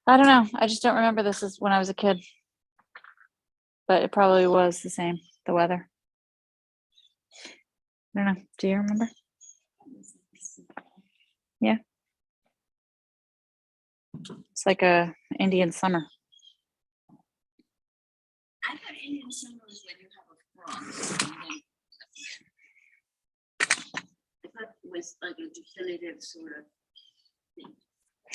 I don't know. I just don't remember this as when I was a kid. But it probably was the same, the weather. I don't know. Do you remember? Yeah. It's like a Indian summer. I thought Indian summer was when you have a frost. And then, I thought it was like a definitive sort of thing.